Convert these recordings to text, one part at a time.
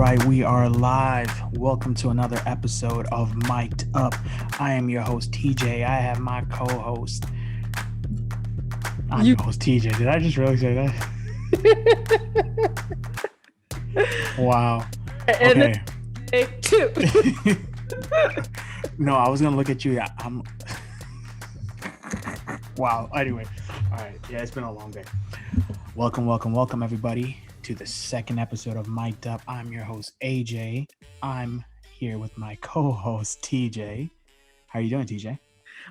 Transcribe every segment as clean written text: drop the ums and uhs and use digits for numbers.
right, we are live. Welcome to another episode of Mic'd Up. I am your host, TJ. I have my co-host. I'm You your host, TJ. Did I just really say that? Wow. and Okay. take two. No, I was gonna look at you. I'm. Wow. Anyway, all right. Yeah, it's been a long day. Welcome, everybody, to the second episode of Mic'd Up. I'm your host, AJ. I'm here with my co-host, TJ. How are you doing, TJ?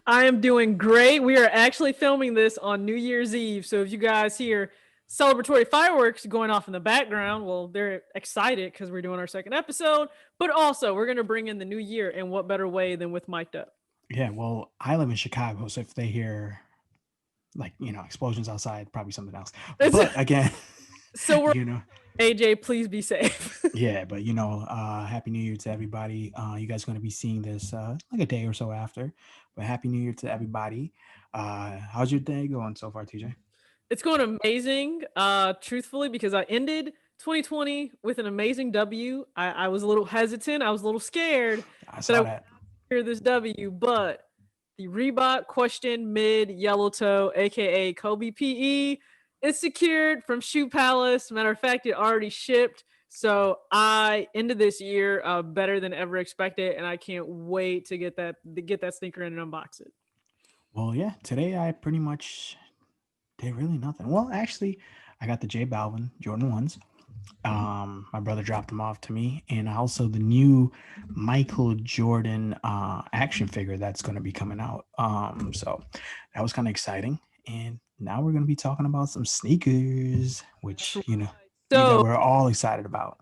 I am doing great. We are actually filming this on New Year's Eve. So if you guys hear celebratory fireworks going off in the background, well, they're excited because we're doing our second episode. But also, we're going to bring in the new year. And what better way than with Mic'd Up? Yeah, well, I live in Chicago, so if they hear explosions outside, probably something else. But again, So we're you know, AJ, please be safe. yeah, but Happy New Year to everybody. You guys are going to be seeing this like a day or so after. But Happy New Year to everybody. How's your day going so far, TJ? It's going amazing, truthfully, because I ended 2020 with an amazing W. I was a little hesitant. I was a little scared I that I saw would that. hear this W, but the Reebok question mid yellow toe, aka Kobe PE, is secured from Shoe Palace. Matter of fact, it already shipped. So I ended this year better than ever expected, and I can't wait to get that sneaker in and unbox it. Well, yeah, today I pretty much did really nothing. Well, actually, I got the J Balvin Jordan 1s. My brother dropped them off to me, and also the new Michael Jordan action figure that's going to be coming out. So that was kind of exciting. And now we're going to be talking about some sneakers, which that So we're all excited about.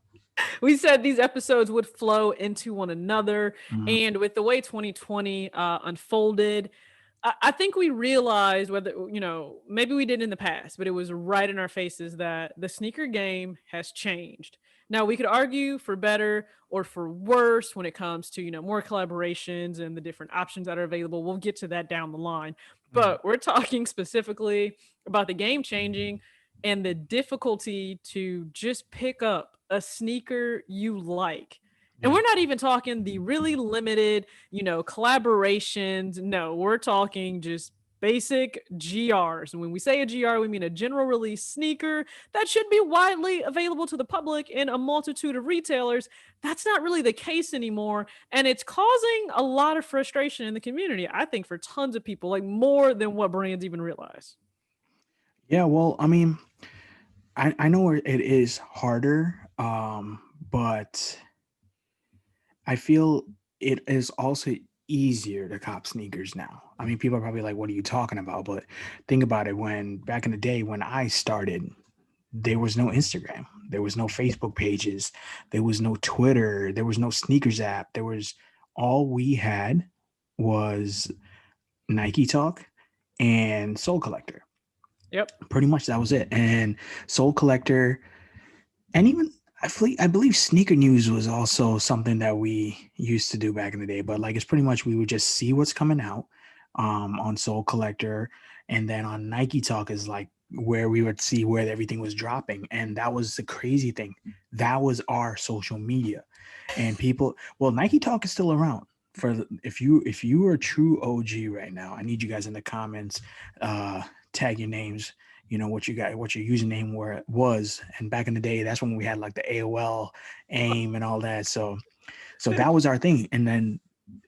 we said these episodes would flow into one another. Mhm. And with the way 2020 unfolded, I think we realized whether, maybe we did in the past, but it was right in our faces that the sneaker game has changed. Now, we could argue for better or for worse when it comes to, more collaborations and the different options that are available. We'll get to that down the line. Mhm. But we're talking specifically about the game changing and the difficulty to just pick up a sneaker you like. And Yeah. we're not even talking the really limited, collaborations. No, we're talking just basic GRs. And when we say a GR, we mean a general release sneaker that should be widely available to the public in a multitude of retailers. That's not really the case anymore. And it's causing a lot of frustration in the community, I think, for tons of people, like more than what brands even realize. Yeah. Well, I mean, I know it is harder, but I feel it is also easier to cop sneakers now. I mean, people are probably like, what are you talking about? But think about it, when back in the day when I started, there was no Instagram, there was no Facebook pages, there was no Twitter, there was no sneakers app. There was all we had was Nike Talk and Soul Collector. Yep. Pretty much that was it. And Soul Collector, and even I believe Sneaker News was also something that we used to do back in the day. But like, it's pretty much we would just see what's coming out on Soul Collector, and then on Nike Talk is like where we would see where everything was dropping. And that was the crazy thing. That was our social media, and people. Well, Nike Talk is still around. If you are a true OG right now, I need you guys in the comments. Tag your names, what you got, what your username was. And back in the day, that's when we had like the AOL aim and all that. So that was our thing. And then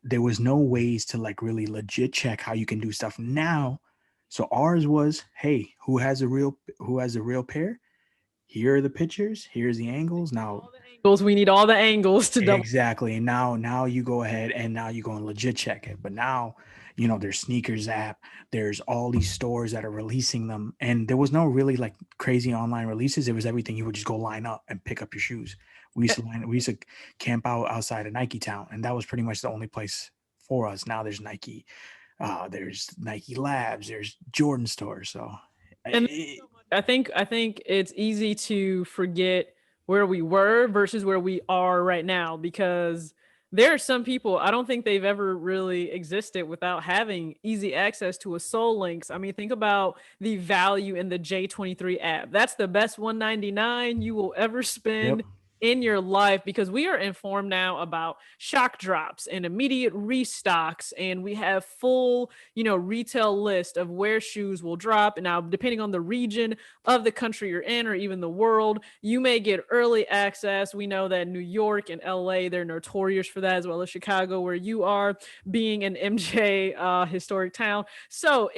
there was no ways to like really legit check how you can do stuff now. So ours was, hey, who has a real pair? Here are the pictures, here's the angles. Now, Angles. We need all the angles to double. exactly. And now you go ahead and now you go and legit check it. But now, there's sneakers app, there's all these stores that are releasing them. And there was no really like crazy online releases. It was everything. You would just go line up and pick up your shoes. We used to camp out outside of Nike Town, and that was pretty much the only place for us. Now there's Nike Labs, there's Jordan stores. So And it, I think it's easy to forget where we were versus where we are right now, because there are some people I don't think they've ever really existed without having easy access to a Soul Links. I mean, think about the value in the J23 app. That's the best 199 you will ever yep. spend in your life, because we are informed now about shock drops and immediate restocks, and we have full, retail list of where shoes will drop. And now, depending on the region of the country you're in, or even the world, you may get early access. We know that New York and LA, they're notorious for that, as well as Chicago, where you are, being an MJ historic town. So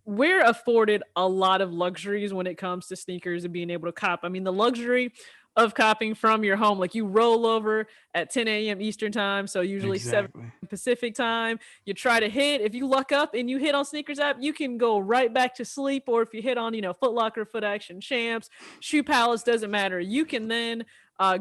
we're afforded a lot of luxuries when it comes to sneakers and being able to cop. I mean, the luxury of copying from your home, like you roll over at 10 a.m. Eastern time, so usually 7 Exactly. Pacific time. You try to hit. If you luck up and you hit on Sneakers app, you can go right back to sleep. Or if you hit on, Foot Locker, Foot Action, Champs, Shoe Palace, doesn't matter. You can then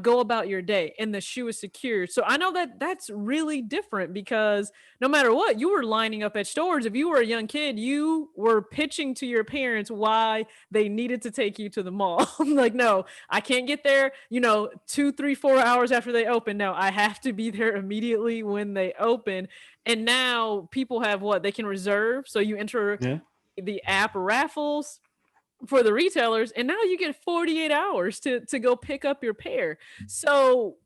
go about your day, and the shoe is secured. So I know that that's really different, because no matter what, you were lining up at stores. If you were a young kid, you were pitching to your parents why they needed to take you to the mall. Like, no, I can't get there, 2, 3, 4 hours after they open. No, I have to be there immediately when they open. And now people have what they can reserve. So you enter Yeah. the app raffles for the retailers, and now you get 48 hours to go pick up your pair. So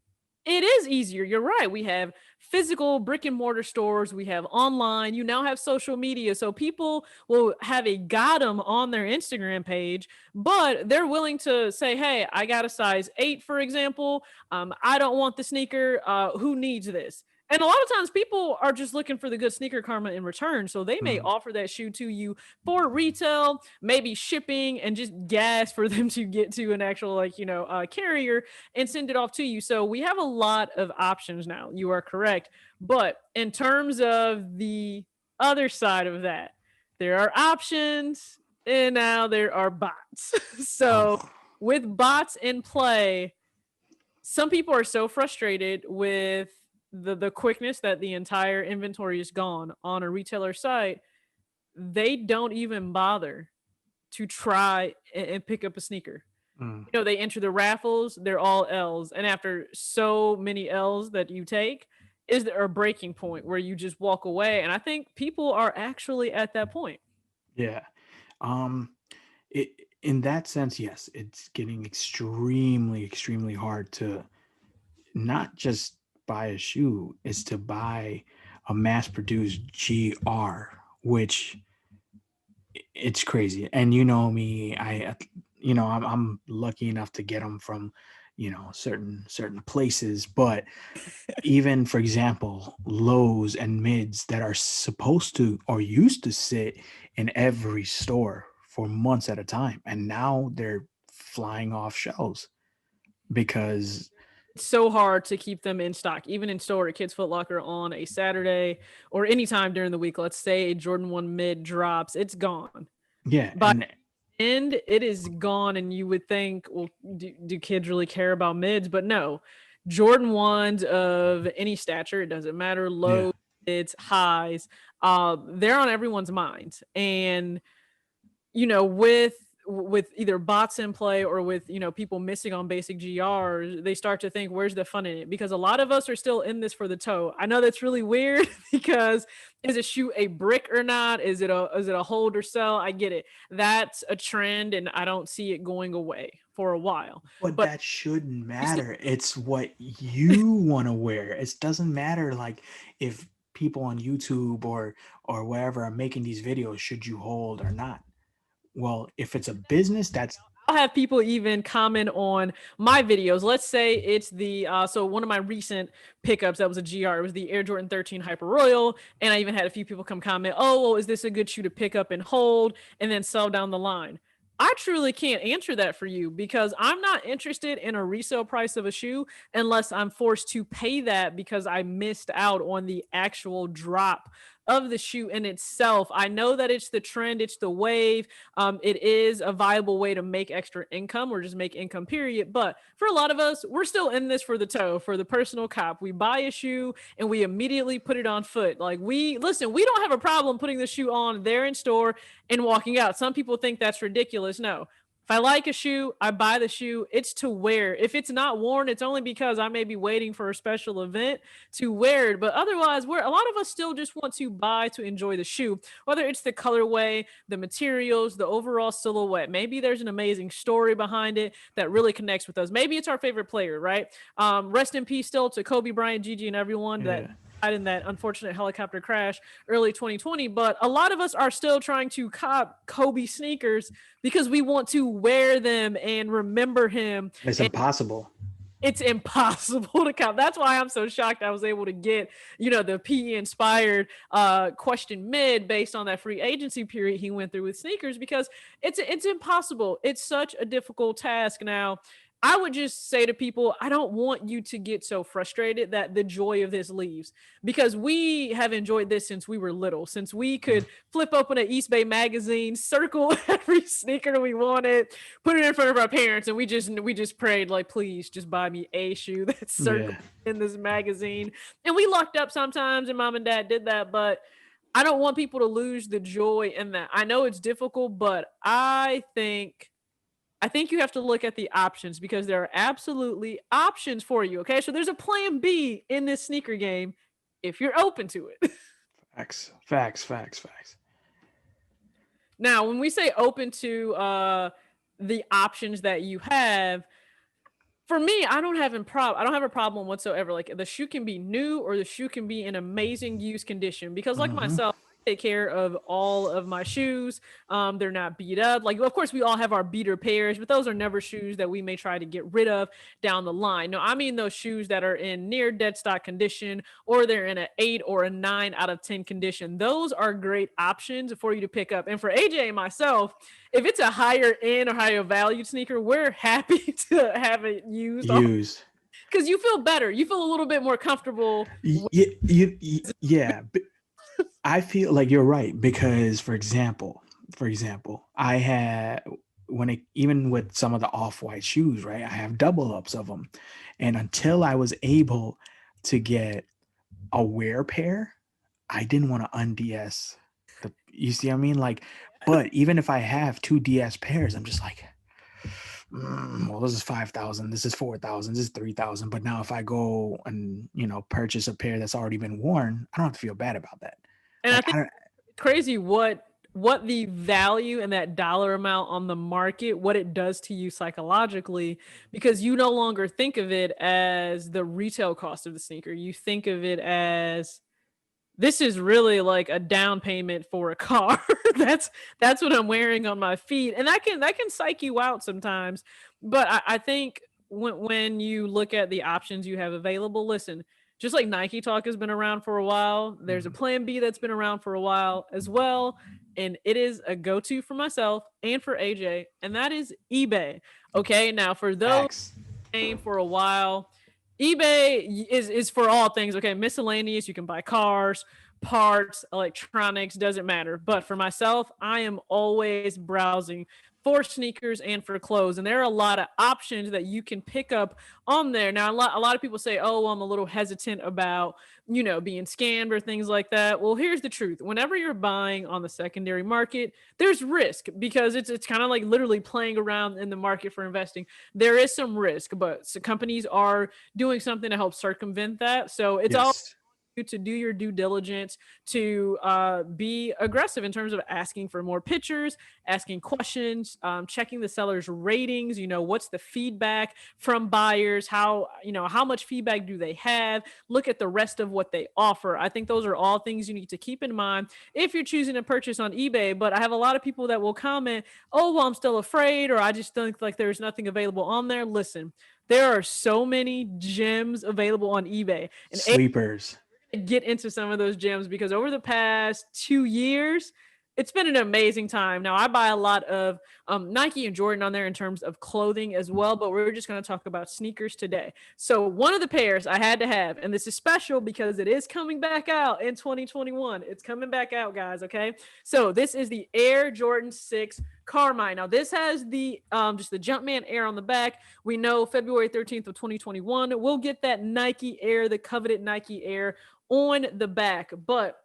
it is easier. You're right. We have physical brick and mortar stores, we have online, you now have social media. So people will have a got 'em on their Instagram page, but they're willing to say, hey, I got a size 8, for example. I don't want the sneaker. Who needs this? And a lot of times people are just looking for the good sneaker karma in return. So they may Mm. offer that shoe to you for retail, maybe shipping, and just gas for them to get to an actual, like, carrier, and send it off to you. So we have a lot of options now. You are correct. But in terms of the other side of that, there are options, and now there are bots. So Oh. with bots in play, some people are so frustrated with the quickness that the entire inventory is gone on a retailer site, they don't even bother to try and pick up a sneaker. Mm. They enter the raffles, they're all L's. And after so many L's that you take, is there a breaking point where you just walk away? And I think people are actually at that point. Yeah. Um, it in that sense, yes, it's getting extremely, extremely hard to not just buy a shoe, is to buy a mass-produced GR, which it's crazy. And you know me, I'm lucky enough to get them from, certain places. But even, for example, lows and mids that are supposed to or used to sit in every store for months at a time, and now they're flying off shelves because It's so hard to keep them in stock, even in store at Kids Foot Locker on a Saturday or anytime during the week. Let's say a Jordan 1 mid drops, it's gone. yeah, By and end, it is gone. And you would think, well, do kids really care about mids? But no, Jordan 1s of any stature, it doesn't matter, yeah, low, mids, highs, they're on everyone's mind. And with either bots in play, or with people missing on basic GRs, they start to think, where's the fun in it? Because a lot of us are still in this for the toe. I know that's really weird because is a shoe a brick or not? Is it a hold or sell? I get it. That's a trend, and I don't see it going away for a while. but But that shouldn't you still matter. It's what you want to wear. It doesn't matter like if people on YouTube or wherever are making these videos, should you hold or not. Well, if it's a business, that's I'll have people even comment on my videos. Let's say it's the so one of my recent pickups that was a GR. It was the Air Jordan 13 Hyper Royal, and I even had a few people come comment, "Oh, well, is this a good shoe to pick up and hold and then sell down the line?" I truly can't answer that for you, because I'm not interested in a resale price of a shoe unless I'm forced to pay that because I missed out on the actual drop of the shoe in itself. I know that it's the trend, it's the wave. It is a viable way to make extra income, or just make income, period. But for a lot of us, we're still in this for the toe, for the personal cop. We buy a shoe and we immediately put it on foot. Like, we don't have a problem putting the shoe on there in store and walking out. Some people think that's ridiculous. No. If I like a shoe, I buy the shoe. It's to wear. If it's not worn, it's only because I may be waiting for a special event to wear it. But otherwise, we're a lot of us still just want to buy to enjoy the shoe, whether it's the colorway, the materials, the overall silhouette. Maybe there's an amazing story behind it that really connects with us. Maybe it's our favorite player, right? Rest in peace still to Kobe Bryant, Gigi, and everyone that Yeah. died in that unfortunate helicopter crash early 2020. But a lot of us are still trying to cop Kobe sneakers because we want to wear them and remember him. It's And impossible. it's impossible to cop. That's why I'm so shocked I was able to get, the PE inspired question mid based on that free agency period he went through with sneakers, because it's impossible. It's such a difficult task. Now, I would just say to people, I don't want you to get so frustrated that the joy of this leaves, because we have enjoyed this since we were little, since we could flip open an East Bay magazine, circle every sneaker we wanted, put it in front of our parents, and we just prayed, like, please just buy me a shoe that's circled Yeah. in this magazine. And we lucked up sometimes, and mom and dad did that, but I don't want people to lose the joy in that. I know it's difficult, but I think you have to look at the options, because there are absolutely options for you. Okay. So there's a plan B in this sneaker game if you're open to it. Facts. Facts. Facts. Facts. Now, when we say open to the options that you have, for me, I don't have a problem whatsoever. Like, the shoe can be new or the shoe can be in amazing use condition, because like Mm-hmm. myself, I take care of all of my shoes. They're not beat up. Like, of course we all have our beater pairs, but those are never shoes that we may try to get rid of down the line. No, I mean those shoes that are in near dead stock condition, or they're in an 8 or a 9 out of 10 condition. Those are great options for you to pick up. And for AJ and myself, if it's a higher end or higher valued sneaker, we're happy to have it used, Use. because you feel better. You feel a little bit more comfortable. Yeah. I feel like you're right, because, for example, I had, when it, even with some of the off-white shoes, right? I have double ups of them, and until I was able to get a wear pair, I didn't want to unds the. You see what I mean? Like, but even if I have two DS pairs, I'm just like, well, this is 5,000, this is 4,000, this is 3,000. But now if I go and purchase a pair that's already been worn, I don't have to feel bad about that. And I Like, think I don't. it's crazy what the value and that dollar amount on the market, what it does to you psychologically, because you no longer think of it as the retail cost of the sneaker. You think of it as, this is really like a down payment for a car. That's what I'm wearing on my feet, and that can psych you out sometimes. But I think when you look at the options you have available, listen, just like Nike Talk has been around for a while, there's a Mhm. Plan B that's been around for a while as well, and it is a go-to for myself and for AJ, and that is eBay. Okay, now for those Facts. name for a while, eBay is for all things. Okay, miscellaneous. You can buy cars, parts, electronics, doesn't matter. But for myself, I am always browsing for sneakers and for clothes, and there are a lot of options that you can pick up on there. Now, a lot of people say, "Oh, well, I'm a little hesitant about being scammed or things like that." Well, here's the truth: whenever you're buying on the secondary market, there's risk, because it's kind of like literally playing around in the market for investing. There is some risk, but companies are doing something to help circumvent that. So it's all Yes. you to do your due diligence, to be aggressive in terms of asking for more pictures, asking questions, checking the seller's ratings. What's the feedback from buyers? How much feedback do they have? Look at the rest of what they offer. I think those are all things you need to keep in mind if you're choosing to purchase on eBay. But I have a lot of people that will comment, "Oh, well, I'm still afraid," or "I just think like there's nothing available on there." Listen, there are so many gems available on eBay, and Sleepers. get into some of those gems, because over the past 2 years, it's been an amazing time. Now, I buy a lot of Nike and Jordan on there in terms of clothing as well, but we're just going to talk about sneakers today. So, one of the pairs I had to have, and this is special because it is coming back out in 2021. It's coming back out, guys. Okay. So, this is the Air Jordan 6 Carmine. Now, this has the just the Jumpman Air on the back. We know February 13th of 2021, we'll get that Nike Air, the coveted Nike Air on the back. But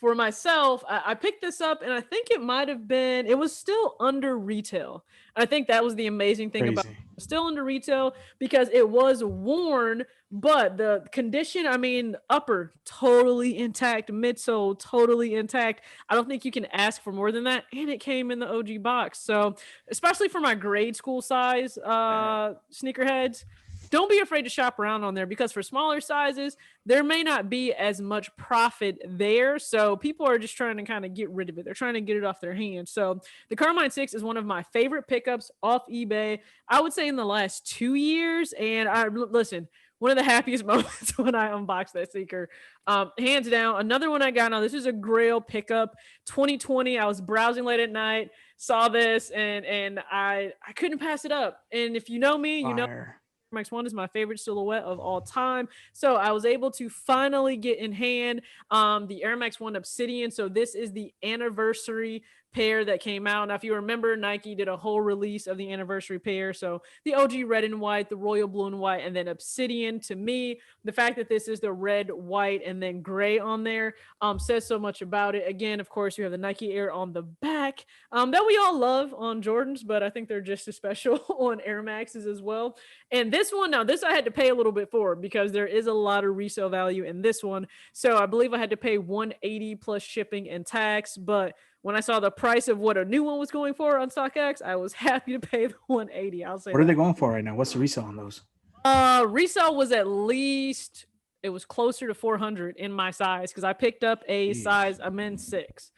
for myself, I picked this up and I think it might have been, it was still under retail. I think that was the amazing thing about Crazy. it. Still under retail because it was worn, but the condition, I mean, upper totally intact, midsole totally intact. I don't think you can ask for more than that. And it came in the OG box. So, especially for my grade school size sneakerheads, don't be afraid to shop around on there because for smaller sizes, there may not be as much profit there. So people are just trying to kind of get rid of it. They're trying to get it off their hands. So the Carmine 6 is one of my favorite pickups off eBay, I would say in the last 2 years. And listen, one of the happiest moments when I unboxed that sneaker. Hands down. Another one I got now. This is a Grail pickup, 2020. I was browsing late at night, saw this, and I couldn't pass it up. And if you know me, you know Fire. Max 1 is my favorite silhouette of all time. So I was able to finally get in hand the Air Max 1 Obsidian. So this is the anniversary pair that came out. Now, if you remember, Nike did a whole release of the anniversary pair. So the OG red and white, the royal blue and white, and then Obsidian. To me, the fact that this is the red, white, and then gray on there says so much about it. Again, of course, you have the Nike Air on the back that we all love on Jordans, but I think they're just as special on Air Maxes as well. And this one, now this I had to pay a little bit for because there is a lot of resale value in this one. So I believe I had to pay 180 plus shipping and tax. But when I saw the price of what a new one was going for on StockX, I was happy to pay the 180. I'll say What are they that. going for right now? What's the resale on those? Resale was at least, it was closer to 400 in my size because I picked up a Jeez. size, I'm in 6.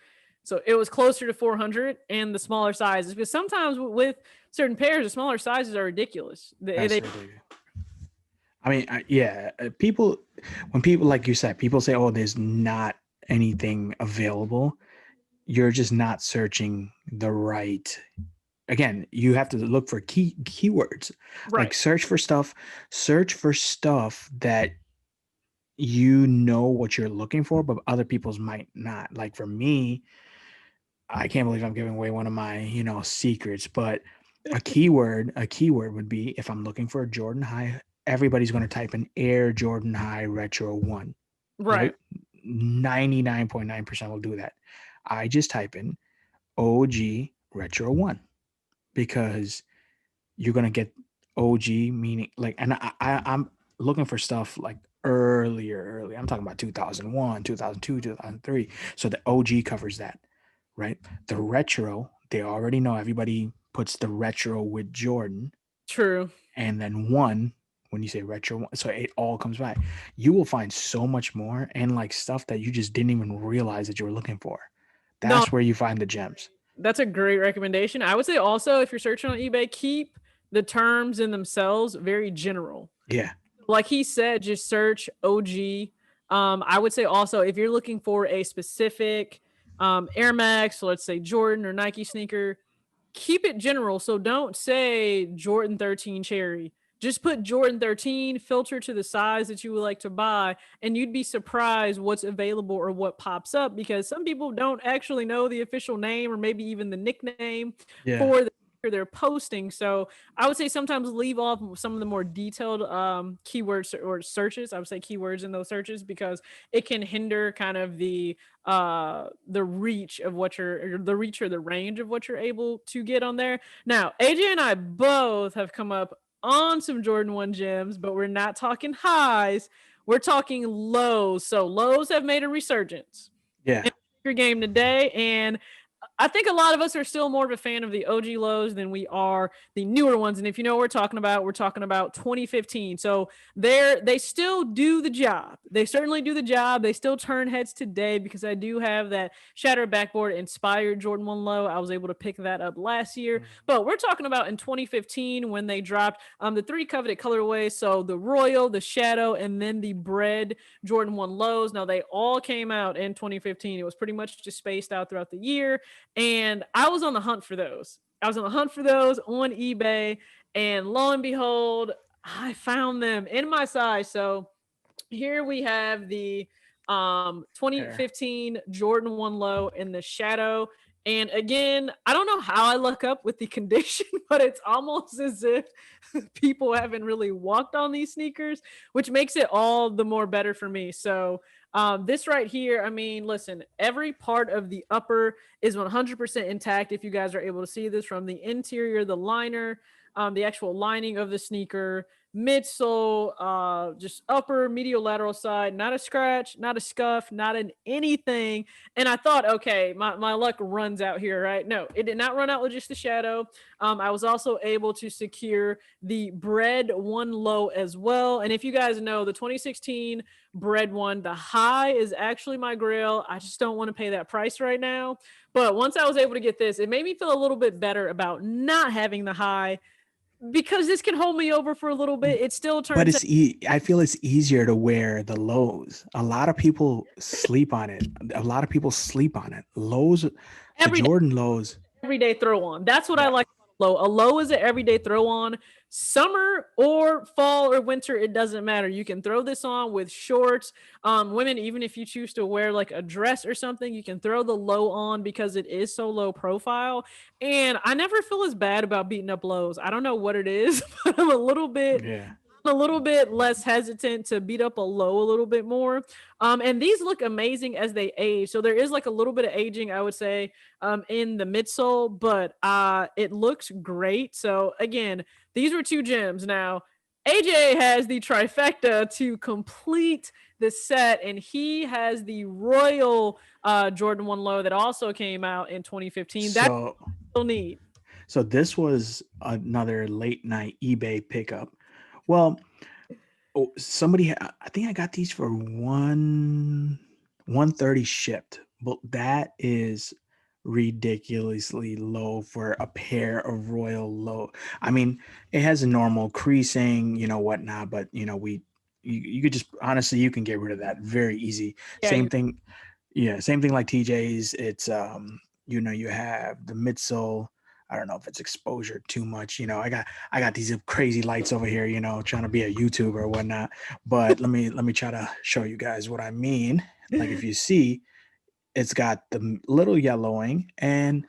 So it was closer to 400 and the smaller sizes because sometimes with certain pairs, the smaller sizes are ridiculous. That's ridiculous. I mean, yeah, people, when people, like you said, people say, oh, there's not anything available. You're just not searching the right. Again, you have to look for keywords, like Right. search for stuff that you know what you're looking for, but other people's might not. Like for me, I can't believe I'm giving away one of my, secrets, but a keyword would be if I'm looking for a Jordan High, everybody's going to type in Air Jordan High Retro 1, Right. right? 99.9% will do that. I just type in OG Retro 1 because you're going to get OG meaning like, and I'm looking for stuff like earlier. I'm talking about 2001, 2002, 2003. So the OG covers that, right? The retro, they already know, everybody puts the retro with Jordan, True. and then one when you say retro, so it all comes back. You will find so much more and like stuff that you just didn't even realize that you were looking for. No, That's where you find the gems. that's a great recommendation. I would say also if you're searching on eBay, keep the terms in themselves very general. Yeah. Like he said, just search OG. I would say also if you're looking for a specific Air Max, so let's say Jordan or Nike sneaker, keep it general. So don't say Jordan 13 Cherry. Just put Jordan 13, filter to the size that you would like to buy, and you'd be surprised what's available or what pops up because some people don't actually know the official name or maybe even the nickname Yeah. for the they're posting. So I would say sometimes leave off some of the more detailed keywords or searches. I would say keywords in those searches because it can hinder kind of the reach of what you're the reach or the range of what you're able to get on there. Now, AJ and I both have come up on some Jordan 1 gems, but we're not talking highs. We're talking lows. So lows have made a resurgence Yeah. in your game today. And I think a lot of us are still more of a fan of the OG lows than we are the newer ones. And if you know what we're talking about 2015. So they still do the job. They certainly do the job. They still turn heads today because I do have that Shattered Backboard inspired Jordan 1 low. I was able to pick that up last year. But we're talking about in 2015 when they dropped the 3 coveted colorways. So the Royal, the Shadow, and then the Bread Jordan 1 lows. Now they all came out in 2015. It was pretty much just spaced out throughout the year. And I was on the hunt for those. I was on the hunt for those on eBay. And lo and behold, I found them in my size. So here we have the There. 2015 Jordan 1 low in the shadow And again, I don't know how I look up with the condition, but it's almost as if people haven't really walked on these sneakers, which makes it all the more better for me. So, this right here, I mean, listen, every part of the upper is 100% intact. If you guys are able to see this from the interior, the liner, the actual lining of the sneaker, midsole, just upper medial lateral side, not a scratch, not a scuff, not an anything. And I thought, okay, my luck runs out here, right? No, it did not run out with just the shadow. I was also able to secure the bread one low as well. And if you guys know, the 2016 bread one, the high is actually my grail. I just don't want to pay that price right now. But once I was able to get this, it made me feel a little bit better about not having the high because this can hold me over for a little bit. It still But turns out I feel it's easier to wear the lows. A lot of people sleep on it. A lot of people sleep on it. Lows, the every Jordan lows. everyday throw on. That's what I Yeah. like about a low. A low is an everyday throw on. Summer or fall or winter, it doesn't matter. You can throw this on with shorts. Women, even if you choose to wear like a dress or something, you can throw the low on because it is so low profile. And I never feel as bad about beating up lows. I don't know what it is, but Yeah. I'm a little bit less hesitant to beat up a low a little bit more. And these look amazing as they age. So there is like a little bit of aging, I would say, in the midsole, but it looks great. So again, these were two gems. Now, AJ has the trifecta to complete the set, and he has the Royal Jordan 1 Low that also came out in 2015. That So you'll need. so this was another late night eBay pickup. Well, oh, I think I got these for 130 shipped, but that is ridiculously low for a pair of Royal Low. I mean, it has a normal creasing, whatnot, but you could just honestly you can get rid of that very easy. Yeah, Same thing, yeah, same thing like TJ's. It's you have the midsole. I don't know if it's exposure too much. I got these crazy lights over here, trying to be a YouTuber or whatnot. But let me try to show you guys what I mean. Like if you see, it's got the little yellowing, and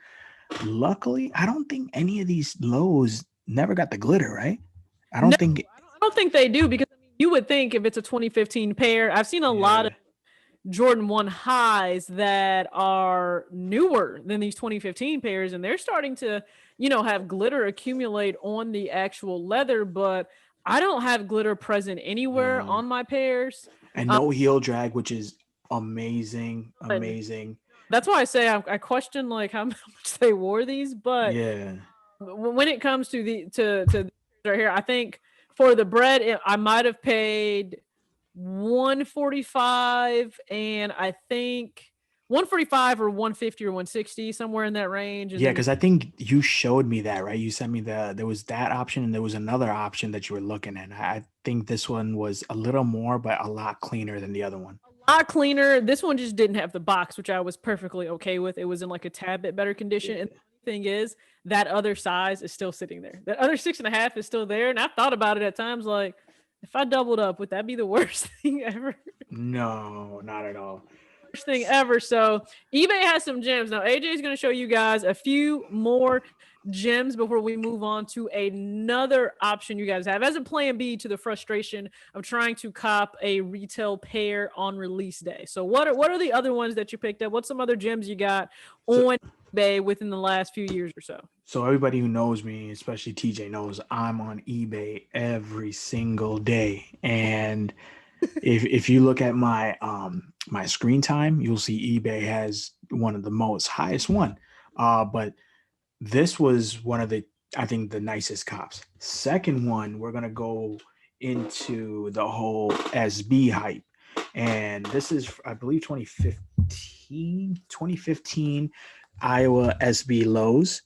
luckily, I don't think any of these lows never got the glitter, right? I no, don't think. I don't think they do because I mean, you would think if it's a 2015 pair, I've seen a lot of Yeah. Jordan 1 highs that are newer than these 2015 pairs, and they're starting to, have glitter accumulate on the actual leather, but I don't have glitter present anywhere No. on my pairs. And Um, no heel drag, which is amazing, and amazing. that's why I say I question like how much they wore these, but Yeah. when it comes to the right here, I think for the bread, I might have paid 145, and I think 145 or 150 or 160, somewhere in that range. And Yeah, then because I think you showed me that, right? You sent me there was that option and there was another option that you were looking at. I think this one was a little more, but a lot cleaner than the other one. a lot cleaner. This one just didn't have the box, which I was perfectly okay with. It was in like a tad bit better condition. And Yeah. the funny thing is, that other size is still sitting there. That other 6.5 is still there. And I thought about it at times like, if I doubled up, would that be the worst thing ever? No, not at all. Thing ever. So eBay has some gems. Now AJ is going to show you guys a few more gems before we move on to another option you guys have as a plan B to the frustration of trying to cop a retail pair on release day. So what are the other ones that you picked up? What's some other gems you got So on eBay within the last few years or so? so everybody who knows me, especially TJ knows I'm on eBay every single day. And if you look at my screen time, you'll see eBay has one of the most highest one. But this was one of the I think the nicest cops. Second one, we're gonna go into the whole SB hype. And this is I believe 2015 Iowa SB lows.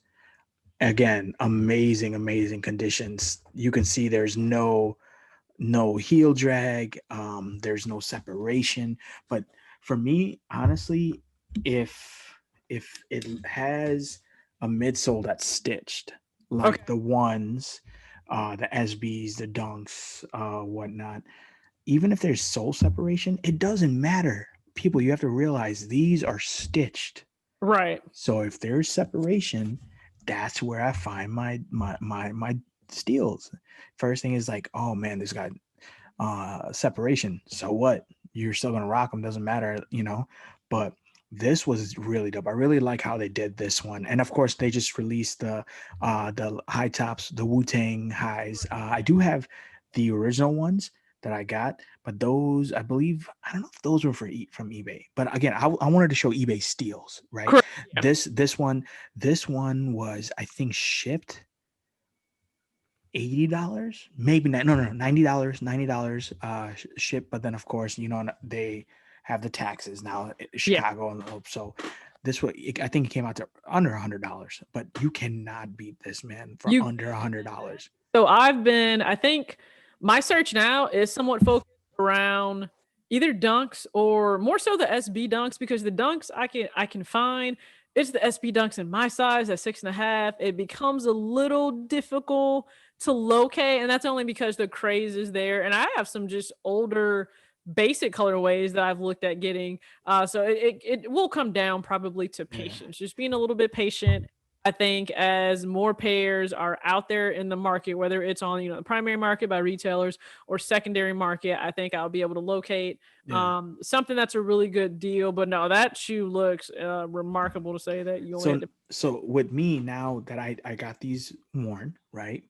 Again, amazing, amazing conditions. You can see there's no heel drag, there's no separation. But for me, honestly, if it has a midsole that's stitched, Okay. like the ones, the SBs, the dunks, whatnot, even if there's sole separation, it doesn't matter. People, you have to realize these are stitched. Right. So if there's separation, that's where I find my steals. First thing is like, oh man, this got separation. So what? You're still gonna rock them, doesn't matter, you know. But this was really dope. I really like how they did this one, and of course they just released the high tops, the Wu Tang highs. I do have the original ones that I got, but those I believe I don't know if those were from eBay. But again, I wanted to show eBay steals, right? Correct. Yeah. This one was I think shipped $80, maybe not, no, no, $90, ship. But then of course, you know, they have the taxes now, Yeah. Chicago, and so this was, I think it came out to under $100. But you cannot beat this, man, for You under $100. So I think my search now is somewhat focused around either dunks or more so the SB dunks, because the dunks I can find, it's the SB dunks in my size at 6.5. It becomes a little difficult to locate, and that's only because the craze is there. And I have some just older basic colorways that I've looked at getting. So it will come down probably to Yeah. patience, just being a little bit patient. I think as more pairs are out there in the market, whether it's on the primary market by retailers or secondary market, I think I'll be able to locate Yeah. something that's a really good deal. But no, that shoe looks remarkable to say that you only had So to. so with me now that I got these worn, right?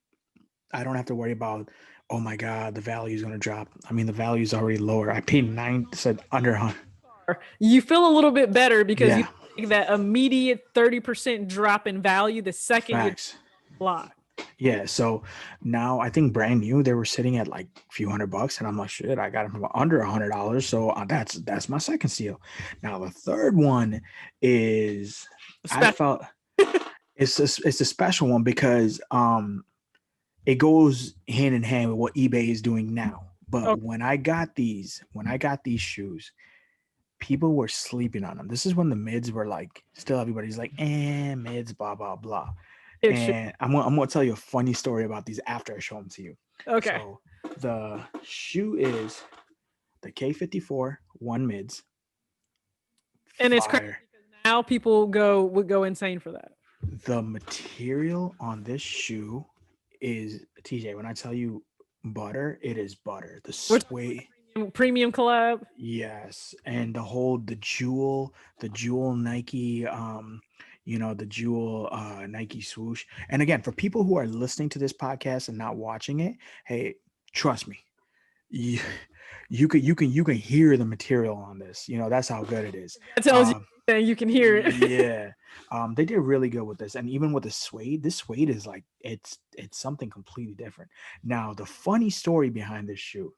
I don't have to worry about, oh my god, the value is gonna drop. I mean, the value is already lower. I paid nine, said under 100. You feel a little bit better because you Yeah, take that immediate 30% drop in value the second you facts. lot. Yeah, so now I think brand new they were sitting at like a few $100, and I'm like, shit, I got them for under $100. So that's my second steal. Now the third one is I Special. felt it's a special one because it goes hand in hand with what eBay is doing now. But Okay. when I got these shoes, people were sleeping on them. This is when the mids were like still everybody's like, mids, blah blah blah. It should. And I'm gonna tell you a funny story about these after I show them to you. Okay. So the shoe is the K54 one mids, And it's crazy fire. because now people would go insane for that. The material on this shoe is TJ. When I tell you butter, it is butter. The We're talking suede, premium collab. yes, and the jewel Nike, the jewel Nike swoosh. And again, for people who are listening to this podcast and not watching it, hey, trust me, you, you can hear the material on this. That's how good it is. That tells you Um, that you can hear it. yeah, they did really good with this, and even with the suede, this suede is like it's something completely different. Now, the funny story behind this shoe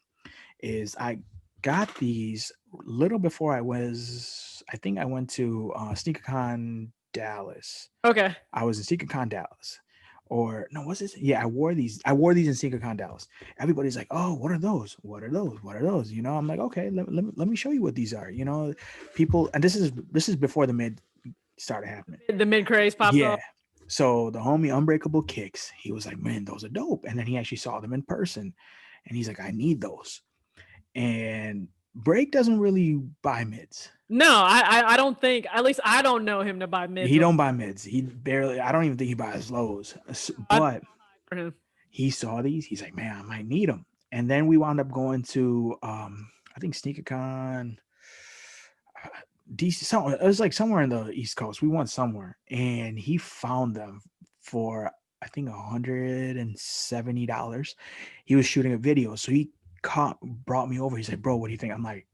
is I got these little before I think I went to SneakerCon Dallas. Okay. I was in SneakerCon Dallas. Or no, was this? Yeah, I wore these in SneakerCon Dallas. Everybody's like, "Oh, what are those? What are those? What are those?" I'm like, "Okay, let me show you what these are." People, and this is before the mid started happening. The mid craze popped Yeah. off. So the homie Unbreakable Kicks, he was like, "Man, those are dope." And then he actually saw them in person, and he's like, "I need those." And Break doesn't really buy mids. No, I don't think, at least I don't know him to buy mids. He don't buy mids. He barely. I don't even think he buys lows. I But for him. he saw these. He's like, man, I might need them. And then we wound up going to, I think SneakerCon, DC. It was like somewhere in the East Coast. We went somewhere, and he found them for I think $170. He was shooting a video, so he brought me over. He's like, bro, what do you think? I'm like,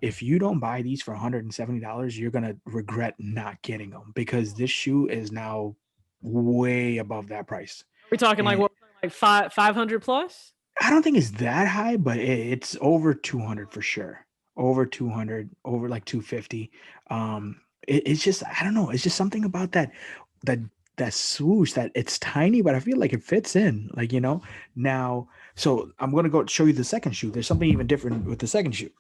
if you don't buy these for $170, you're gonna regret not getting them because this shoe is now way above that price. We talking like And what, like 500 plus? I don't think it's that high, but it's over 200 for sure. Over 200, over like 250. It's just I don't know. It's just something about that that swoosh that it's tiny, but I feel like it fits in. Now. So I'm gonna go show you the second shoe. There's something even different with the second shoe.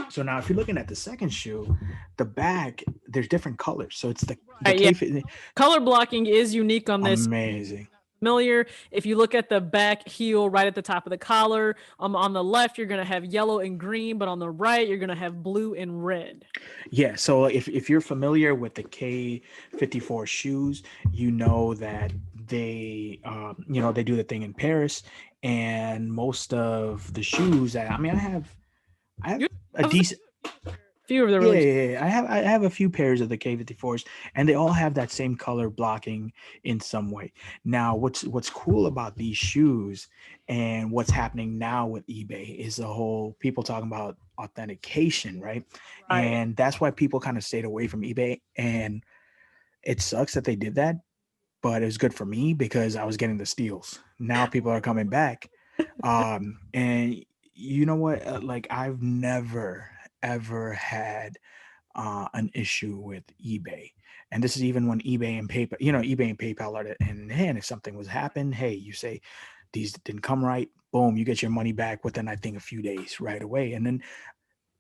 So now, if you're looking at the second shoe, the back there's different colors. So it's the Right, yeah. K Color blocking is unique on this. amazing. familiar, if you look at the back heel right at the top of the collar, on the left, you're going to have yellow and green, but on the right, you're going to have blue and red. Yeah, so if you're familiar with the K54 shoes, you know that they do the thing in Paris, and most of the shoes that I have You, a I was decent. a few of the Yeah, release. yeah, yeah. I have a few pairs of the K54s, and they all have that same color blocking in some way. Now, what's cool about these shoes and what's happening now with eBay is the whole people talking about authentication, right? Right. And that's why people kind of stayed away from eBay. And it sucks that they did that, but it was good for me because I was getting the steals. Now people are coming back, and you know what? Like I've never ever had an issue with eBay. And this is even when eBay and PayPal, eBay and PayPal are hand in hand. If something was happen, hey, you say these didn't come right, boom, you get your money back within I think a few days right away. And then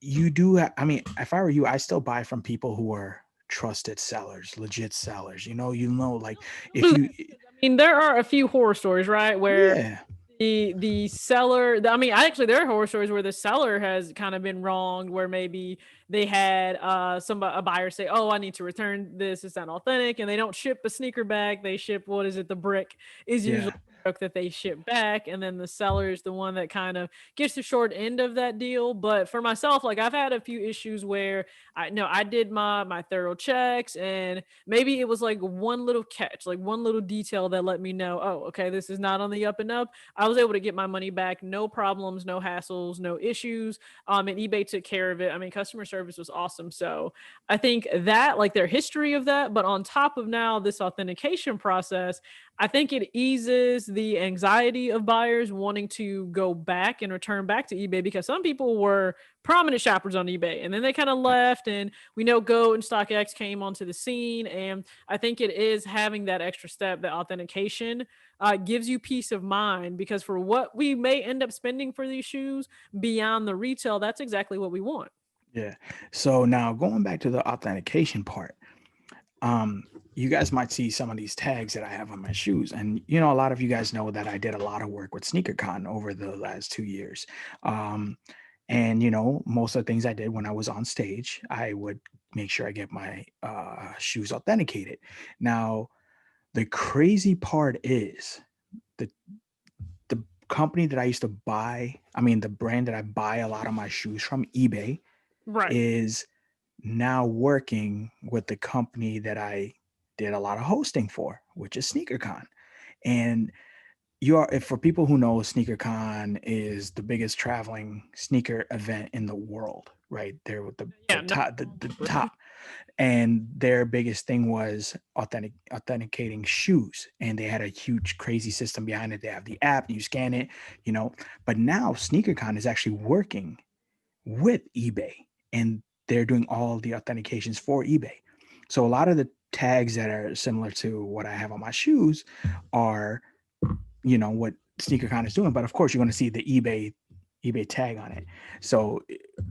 you do. I mean, if I were you, I still buy from people who are trusted sellers, legit sellers. Like Still if do you, that because I mean there are a few horror stories, right, where yeah, the seller, I mean, actually there are horror stories where the seller has kind of been wronged, where maybe they had a buyer say, oh, I need to return this, it's not authentic, and they don't ship a sneaker back, they ship, what is it, the brick is usually yeah, the joke that they ship back, and then the seller is the one that kind of gets the short end of that deal. But for myself, like I've had a few issues where I know I did my thorough checks, and maybe it was like one little catch, like one little detail that let me know, oh, okay, this is not on the up and up. I was able to get my money back, no problems, no hassles, no issues. And eBay took care of it. I mean, customer service was awesome. So I think that, like their history of that, but on top of now this authentication process, I think it eases the anxiety of buyers wanting to go back and return back to eBay, because some people were prominent shoppers on eBay and then they kind of left. And we know Go and StockX came onto the scene. And I think it is having that extra step, that authentication gives you peace of mind, because for what we may end up spending for these shoes beyond the retail, that's exactly what we want. yeah. So now going back to the authentication part, um you guys might see some of these tags that I have on my shoes, and a lot of you guys know that I did a lot of work with SneakerCon over the last 2 years. And most of the things I did when I was on stage, I would make sure I get my shoes authenticated. Now the crazy part is the the company that I used to buy, I mean the brand that I buy a lot of my shoes from, eBay, Right. is now working with the company that I did a lot of hosting for, which is SneakerCon. And if for people who know, SneakerCon is the biggest traveling sneaker event in the world, right? They're with the Yeah. No. top, the top, and their biggest thing was authenticating shoes, and they had a huge crazy system behind it. They have the app, you scan it, you know. But now SneakerCon is actually working with eBay, and they're doing all the authentications for eBay. So a lot of the tags that are similar to what I have on my shoes are, what SneakerCon is doing. But of course, you're going to see the eBay tag on it. So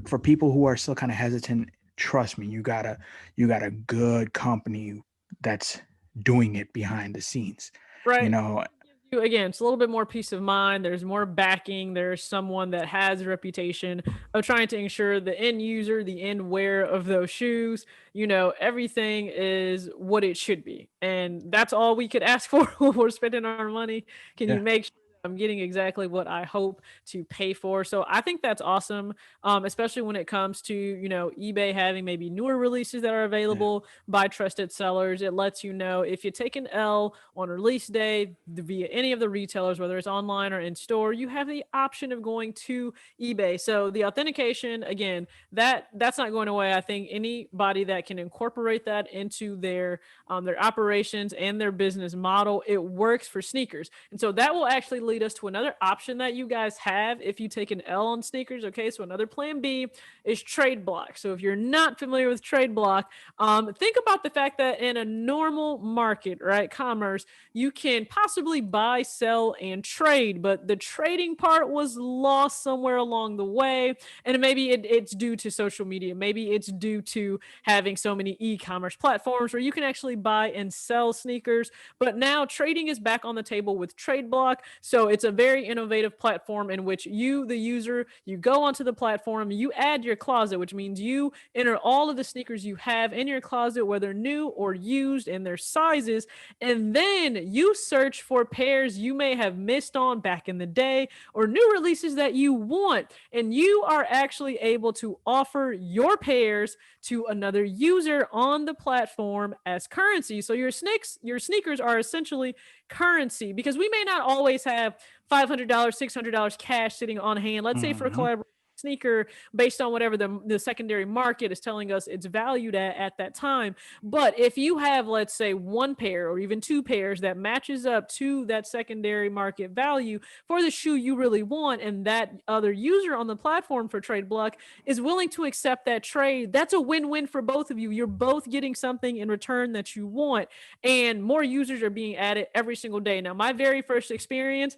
for people who are still kind of hesitant, trust me, you got a good company that's doing it behind the scenes. You Right. know, You again, it's a little bit more peace of mind. There's more backing. There's someone that has a reputation of trying to ensure the end user, the end wearer of those shoes, everything is what it should be. And that's all we could ask for when we're spending our money. Can you yeah, make sure I'm getting exactly what I hope to pay for? So I think that's awesome, especially when it comes to, eBay having maybe newer releases that are yeah, available by trusted sellers. It lets you know if you take an L on release day via any of the retailers, whether it's online or in store, you have the option of going to eBay. So the authentication, again, that's not going away. I think anybody that can incorporate that into their operations and their business model, it works for sneakers. And so that will actually lead us to another option that you guys have if you take an L on sneakers. Okay, so another plan B is trade block. So if you're not familiar with trade block, think about the fact that in a normal market, right, commerce, you can possibly buy, sell, and trade, but the trading part was lost somewhere along the way. And maybe it's due to social media. Maybe it's due to having so many e-commerce platforms where you can actually buy and sell sneakers. But now trading is back on the table with Trade Block. So it's a very innovative platform in which you, the user, you go onto the platform, you add your closet, which means you enter all of the sneakers you have in your closet, whether new or used, and their sizes, and then you search for pairs you may have missed on back in the day or new releases that you want, and you are actually able to offer your pairs to another user on the platform as currency. So your sneakers are essentially currency, because we may not always have $500, $600 cash sitting on hand. Let's say for a Mm-hmm. collaboration sneaker, based on whatever the secondary market is telling us it's valued at that time. But if you have, let's say, one pair or even two pairs that matches up to that secondary market value for the shoe you really want, and that other user on the platform for Trade Block is willing to accept that trade, that's a win-win for both of you. You're both getting something in return that you want, and more users are being added every single day. Now, my very first experience,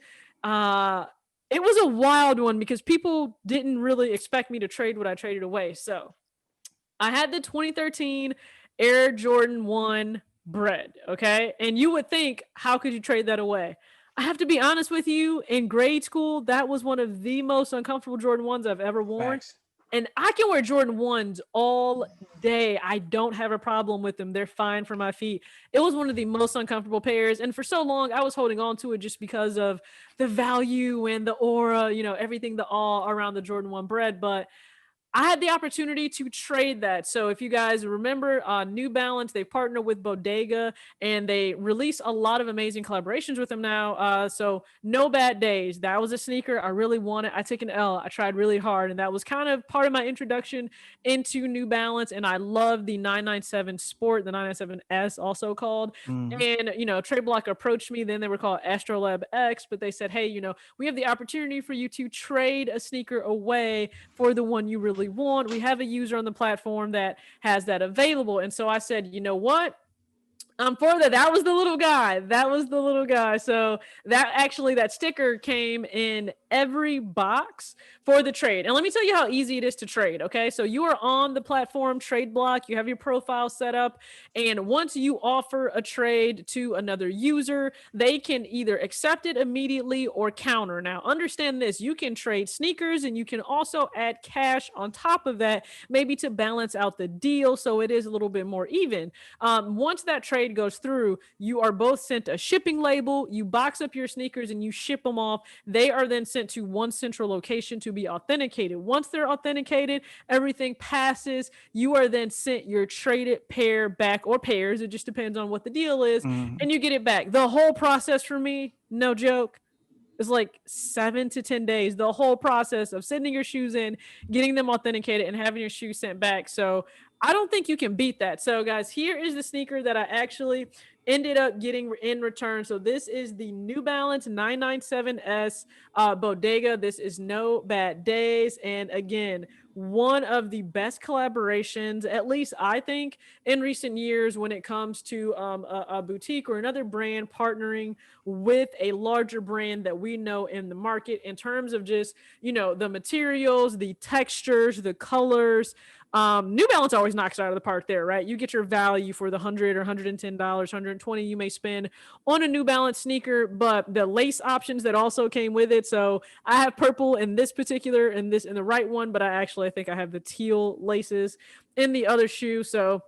it was a wild one because people didn't really expect me to trade what I traded away. So I had the 2013 Air Jordan 1 bread, okay? And you would think, how could you trade that away? I have to be honest with you, in grade school, that was one of the most uncomfortable Jordan 1s I've ever worn. Facts. And I can wear Jordan 1s all day. I don't have a problem with them. They're fine for my feet. It was one of the most uncomfortable pairs. And for so long, I was holding on to it just because of the value and the aura, everything, the awe around the Jordan 1 bread. But I had the opportunity to trade that. So if you guys remember, New Balance, they partner with Bodega and they release a lot of amazing collaborations with them now. So No Bad Days, that was a sneaker I really wanted. I took an L. I tried really hard, and that was kind of part of my introduction into New Balance. And I love the 997 Sport, the 997S also called. Mm-hmm. And, Trade Block approached me. Then they were called Astrolab X, but they said, hey, we have the opportunity for you to trade a sneaker away for the one you really want. We have a user on the platform that has that available. And so I said, you know what? I'm for that. That was the little guy. That was the little guy. So that sticker came in every box for the trade. And let me tell you how easy it is to trade. Okay. So you are on the platform Trade Block. You have your profile set up. And once you offer a trade to another user, they can either accept it immediately or counter. Now, understand this, you can trade sneakers and you can also add cash on top of that, maybe to balance out the deal. So it is a little bit more even. Once that trade goes through, you are both sent a shipping label. You box up your sneakers and you ship them off. They are then sent to one central location to be authenticated. Once they're authenticated, everything passes. You are then sent your traded pair back, or pairs. It just depends on what the deal is. Mm-hmm. And you get it back. The whole process for me, no joke, is like 7 to 10 days. The whole process of sending your shoes in, getting them authenticated, and having your shoes sent back. So I don't think you can beat that. So guys, here is the sneaker that I actually ended up getting in return. So this is the New Balance 997S Bodega. This is No Bad Days. And again, one of the best collaborations, at least I think, in recent years when it comes to a boutique or another brand partnering with a larger brand that we know in the market, in terms of just, the materials, the textures, the colors. New Balance always knocks it out of the park there, right? You get your value for the $100 or $110, $120 you may spend on a New Balance sneaker, but the lace options that also came with it. So I have purple in this particular, in the right one, but I think I have the teal laces in the other shoe. So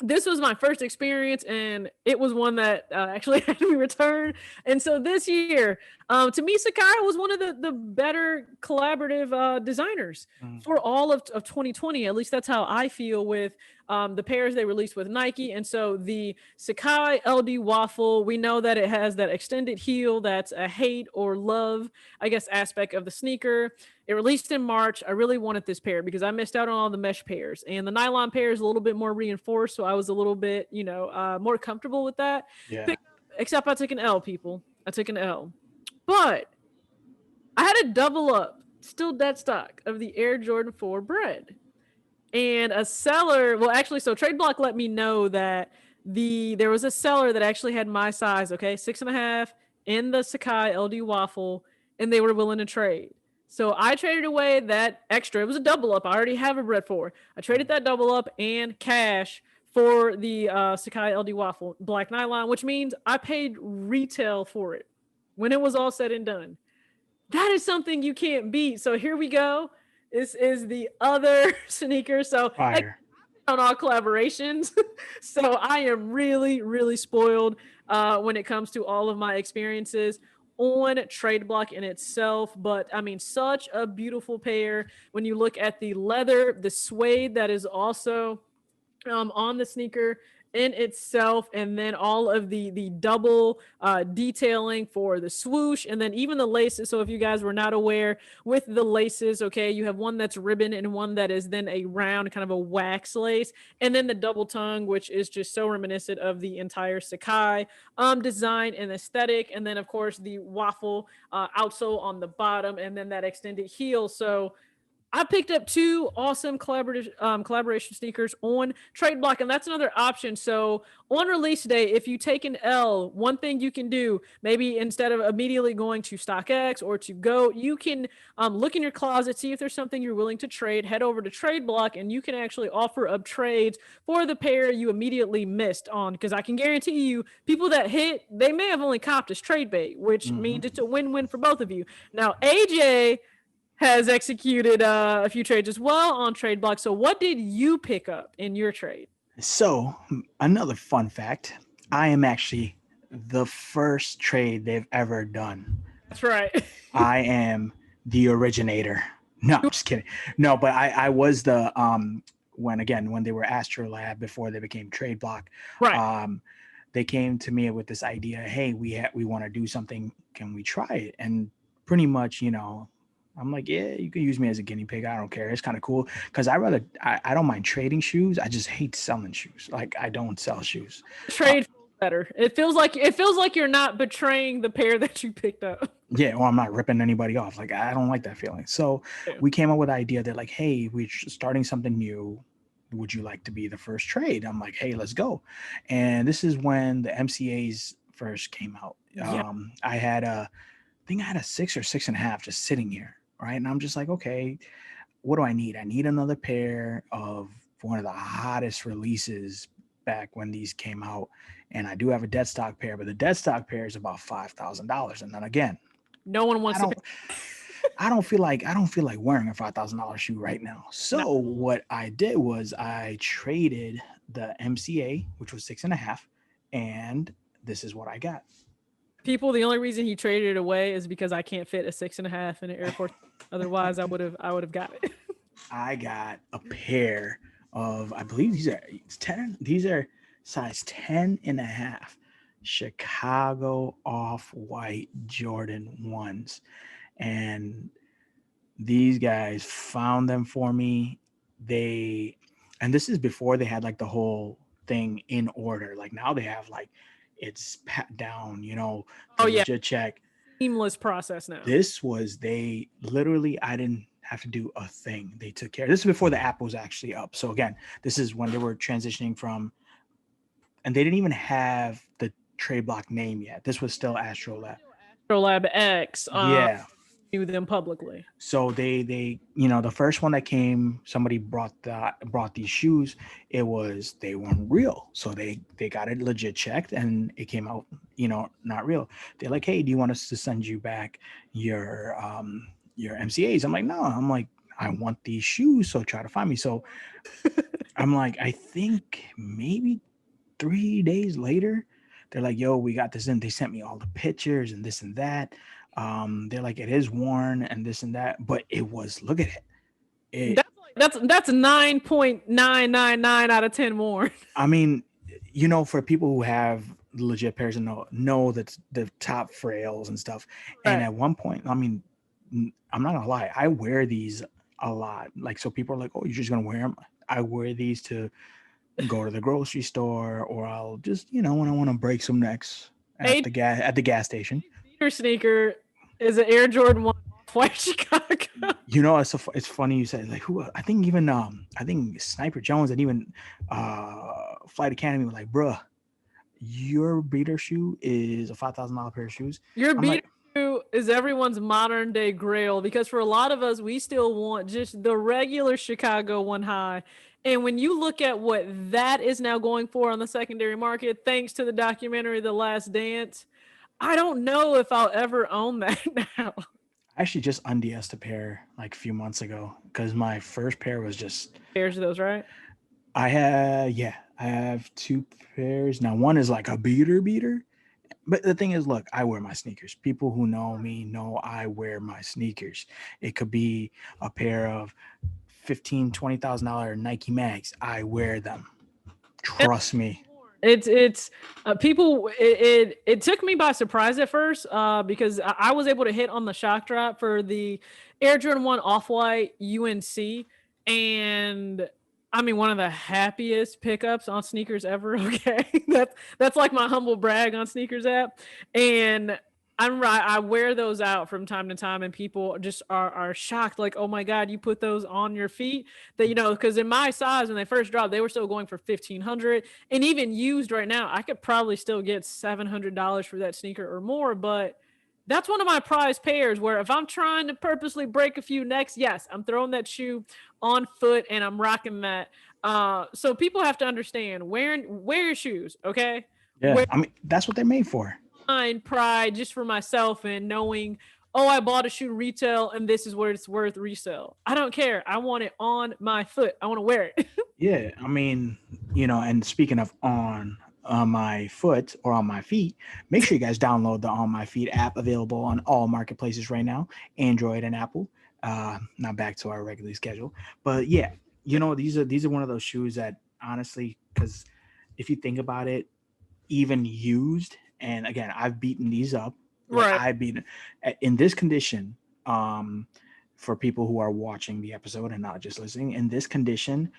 this was my first experience, and it was one that actually had to be returned. And so this year, to me, Sakai was one of the better collaborative designers for all of 2020. At least that's how I feel with the pairs they released with Nike. And so the Sakai LD Waffle, we know that it has that extended heel that's a hate or love, I guess, aspect of the sneaker. It released in March. I really wanted this pair because I missed out on all the mesh pairs, and the nylon pair is a little bit more reinforced. So I was a little bit, more comfortable with that. Yeah. Except I took an L, people. I took an L. But I had a double up, still dead stock of the Air Jordan 4 bread. And a seller, well, actually, so Trade Block let me know that there was a seller that actually had my size, okay, 6.5 in the Sakai LD waffle, and they were willing to trade. So I traded away that extra. It was a double up. I already have a bread for. I traded that double up and cash for the Sakai LD waffle black nylon, which means I paid retail for it when it was all said and done. That is something you can't beat. So here we go. This is the other sneaker. So again, Fire. on all collaborations. So I am really, really spoiled when it comes to all of my experiences on Trade Block in itself. But I mean, such a beautiful pair when you look at the leather, the suede that is also on the sneaker in itself, and then all of the double detailing for the swoosh, and then even the laces. So if you guys were not aware, with the laces, okay, you have one that's ribbon and one that is then a round kind of a wax lace, and then the double tongue, which is just so reminiscent of the entire Sakai design and aesthetic, and then of course the waffle outsole on the bottom, and then that extended heel. So I picked up two awesome collaboration sneakers on Trade Block, and that's another option. So on release day, if you take an L, one thing you can do, maybe instead of immediately going to StockX or to Go, you can look in your closet, see if there's something you're willing to trade, head over to Trade Block, and you can actually offer up trades for the pair you immediately missed on. Because I can guarantee you, people that hit, they may have only copped as trade bait, which means it's a win-win for both of you. Now, AJ has executed a few trades as well on Trade Block. So what did you pick up in your trade? So, another fun fact, I am actually the first trade they've ever done. That's right. I am the originator. No, I'm just kidding. No, but I was the when they were Astrolab before they became Trade Block. Right. They came to me with this idea, hey, we want to do something, can we try it? And pretty much, I'm like, yeah, you can use me as a guinea pig. I don't care. It's kind of cool because I don't mind trading shoes. I just hate selling shoes. Like I don't sell shoes. Trade feels better. It feels like you're not betraying the pair that you picked up. Yeah, or I'm not ripping anybody off. Like I don't like that feeling. So we came up with the idea that like, hey, we're starting something new. Would you like to be the first trade? I'm like, hey, let's go. And this is when the MCAs first came out. Yeah. I think I had a 6 or 6.5 just sitting here. Right. And I'm just like, okay, what do I need? I need another pair of one of the hottest releases back when these came out. And I do have a dead stock pair, but the dead stock pair is about $5,000. And then again, no one wants to pay. I don't feel like wearing a $5,000 shoe right now. So what I did was I traded the MCA, which was 6.5, and this is what I got. People, the only reason he traded it away is because I can't fit a 6.5 in an Air Force. Otherwise, I would have got it. I got a pair of, I believe these are 10. These are size 10.5 Chicago off-white Jordan 1s. And these guys found them for me. And this is before they had like the whole thing in order. Like now they have like, it's pat down, legit check. Seamless process now. This was, I didn't have to do a thing. They took care. This is before the app was actually up. So again, this is when they were transitioning from, and they didn't even have the Trade Block name yet. This was still Astrolab. Astrolab X. Yeah. Knew them publicly. So they the first one that came, somebody brought these shoes. They weren't real, so they got it legit checked, and it came out not real. They're like, hey, do you want us to send you back your MCAs? I'm like, no. I'm like, I want these shoes, so try to find me. So I'm like, I think maybe 3 days later, they're like, yo, we got this in. They sent me all the pictures and this and that. They're like, it is worn and this and that, but it was, look at it. That's 9.999 out of 10 worn. I mean, for people who have legit pairs and know that the top frails and stuff. Right. And at one point, I mean, I'm not gonna lie, I wear these a lot. Like, so people are like, oh, you're just gonna wear them. I wear these to go to the grocery store, or I'll just, when I want to break some necks at the gas station. Sneaker is an Air Jordan 1 Off-White Chicago. It's funny you said like who I think even I think Sniper Jones and even Flight Academy were like, bruh, your beater shoe is a $5,000 pair of shoes. Your I'm beater like, shoe is everyone's modern day grail because for a lot of us, we still want just the regular Chicago one high. And when you look at what that is now going for on the secondary market, thanks to the documentary The Last Dance, I don't know if I'll ever own that now. I actually just unds a pair like a few months ago because my first pair was just Pairs of those, right? I have two pairs now. One is like a beater, but the thing is, look, I wear my sneakers. People who know me know I wear my sneakers. It could be a pair of $15,000 to $20,000 Nike Mags. I wear them. Trust me. It's people. It took me by surprise at first because I was able to hit on the shock drop for the Air Jordan 1 Off White UNC, and I mean one of the happiest pickups on sneakers ever. Okay, that's like my humble brag on sneakers app, and I'm right. I wear those out from time to time, and people just are shocked, like, "Oh my god, you put those on your feet?" That because in my size when they first dropped, they were still going for 1,500, and even used right now, I could probably still get $700 for that sneaker or more. But that's one of my prized pairs where if I'm trying to purposely break a few necks, yes, I'm throwing that shoe on foot and I'm rocking that. So people have to understand wear your shoes, okay? Yeah, I mean that's what they're made for. Find pride just for myself and knowing, oh, I bought a shoe retail and this is what it's worth resale. I don't care. I want it on my foot. I want to wear it. Yeah, I mean, and speaking of on my foot or on my feet, make sure you guys download the On My Feet app available on all marketplaces right now, Android and Apple. Now back to our regularly schedule, but yeah, these are one of those shoes that honestly, because if you think about it, even used, and again, I've beaten these up, like Right. I've beaten in this condition. For people who are watching the episode and not just listening, in this condition,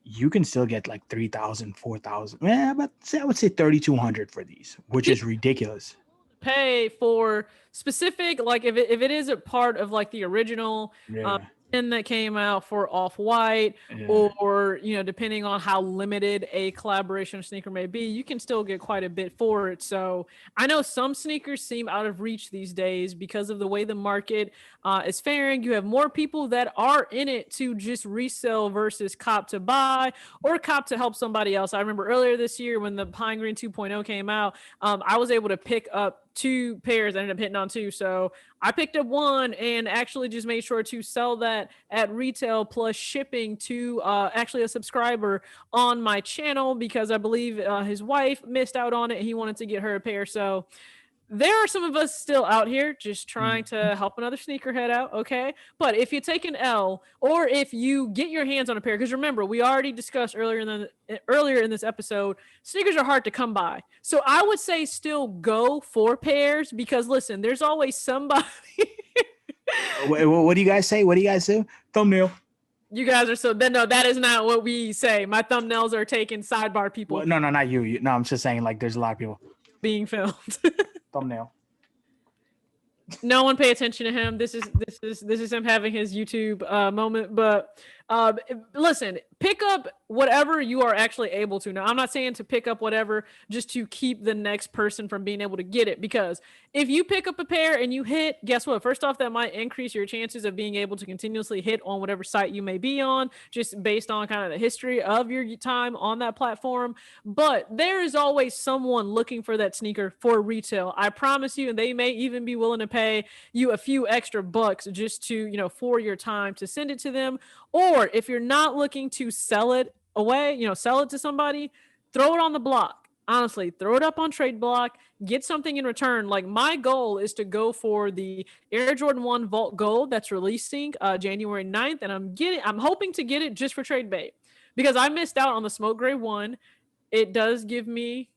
you can still get like 3,000, 4,000. Yeah, but I would say 3,200 for these, which is ridiculous. Pay for specific, like if it is a part of like the original Yeah, tin that came out for Off-White, yeah. or depending on how limited a collaboration sneaker may be, you can still get quite a bit for it. So I know some sneakers seem out of reach these days because of the way the market is faring. You have more people that are in it to just resell versus cop to buy or cop to help somebody else. I remember earlier this year when the Pine Green 2.0 came out, I was able to pick up two pairs. I ended up hitting on two. So I picked up one and actually just made sure to sell that at retail plus shipping to actually a subscriber on my channel because I believe his wife missed out on it. He wanted to get her a pair. So there are some of us still out here just trying to help another sneakerhead out, okay? But if you take an L or if you get your hands on a pair, because remember, we already discussed earlier in this episode, sneakers are hard to come by. So I would say still go for pairs because listen, there's always somebody. What do you guys say? What do you guys do? Thumbnail. You guys are so then no, that is not what we say. My thumbnails are taken sidebar Well, people no, not you. No, I'm just saying like there's a lot of people. being filmed. Thumbnail. No one pay attention to him. This is him having his YouTube moment. But listen, pick up whatever you are actually able to. Now, I'm not saying to pick up whatever just to keep the next person from being able to get it, because if you pick up a pair and you hit, guess what? First off, that might increase your chances of being able to continuously hit on whatever site you may be on, just based on kind of the history of your time on that platform. But there is always someone looking for that sneaker for retail. I promise you, and they may even be willing to pay you a few extra bucks just to, for your time to send it to them. Or if you're not looking to sell it away, sell it to somebody, throw it on the block. Honestly, throw it up on Trade Block, get something in return. Like my goal is to go for the Air Jordan 1 Vault Gold that's releasing January 9th. And I'm hoping to get it just for trade bait because I missed out on the Smoke Gray 1. It does give me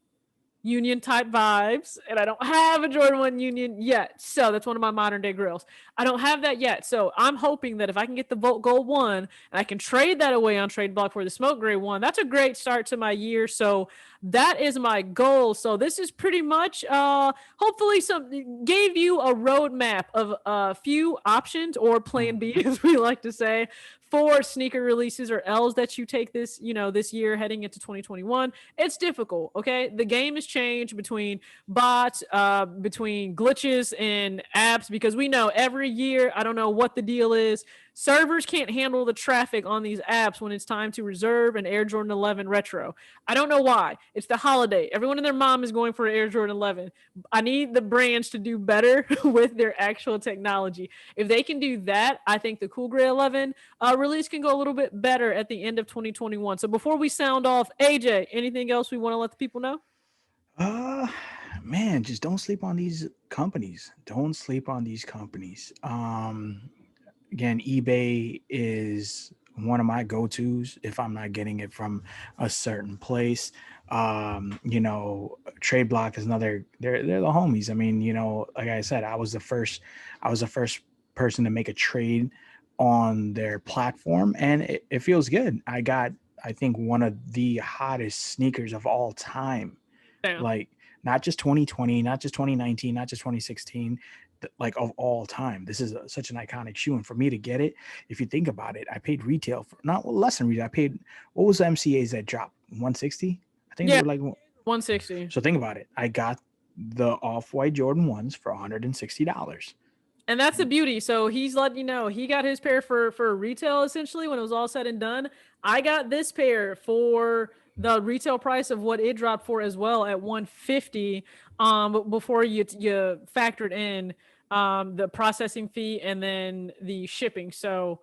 Union type vibes, and I don't have a Jordan 1 Union yet. So that's one of my modern day grills. I don't have that yet. So I'm hoping that if I can get the Volt Gold 1 and I can trade that away on Trade Block for the Smoke Gray 1, that's a great start to my year. So That is my goal. So this is pretty much hopefully some gave you a roadmap of a few options, or plan B Mhm. as we like to say, for sneaker releases or L's that you take this, this year heading into 2021. It's difficult, okay? The game has changed between bots, between glitches and apps, because we know every year, I don't know what the deal is, servers can't handle the traffic on these apps when it's time to reserve an Air Jordan 11 retro. I don't know why. It's the holiday. Everyone and their mom is going for an Air Jordan 11. I need the brands to do better with their actual technology. If they can do that, I think the Cool Gray 11 release can go a little bit better at the end of 2021. So before we sound off, AJ, anything else we want to let the people know? Uh, Man, just don't sleep on these companies. Don't sleep on these companies. Again, eBay is one of my go-tos if I'm not getting it from a certain place. Trade Block is another. They're the homies. I mean, like I said, I was the first person to make a trade on their platform, and it feels good. I got, I think, one of the hottest sneakers of all time, Damn. like not just 2020, not just 2019, not just 2016, like of all time. This is such an iconic shoe, and for me to get it, if you think about it, I paid retail for not less than retail. I paid, what was the MCA's that dropped, 160? I think they Yeah, were like, 160. so think about it. I got the off-white Jordan ones for $160. And that's the beauty. So he's letting you know he got his pair for retail essentially when it was all said and done. I got this pair for the retail price of what it dropped for as well at 150. Before you factored in the processing fee and then the shipping. So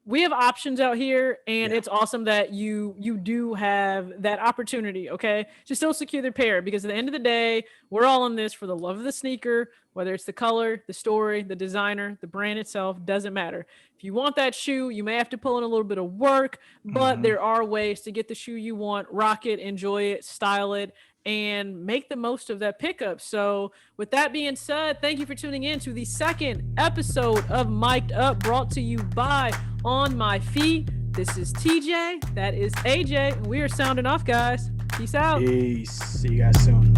we have options out here, and Yeah. it's awesome that you do have that opportunity, okay, to still secure the pair, because at the end of the day, we're all in this for the love of the sneaker. Whether it's the color, the story, the designer, the brand itself, doesn't matter. If you want that shoe, you may have to pull in a little bit of work, but Hmm. there are ways to get the shoe you want, rock it, enjoy it, style it, and make the most of that pickup. So with that being said, thank you for tuning in to the second episode of Mic'd Up, brought to you by On My Feet. This is TJ, that is AJ, and we are sounding off, guys. Peace out. Peace. See you guys soon.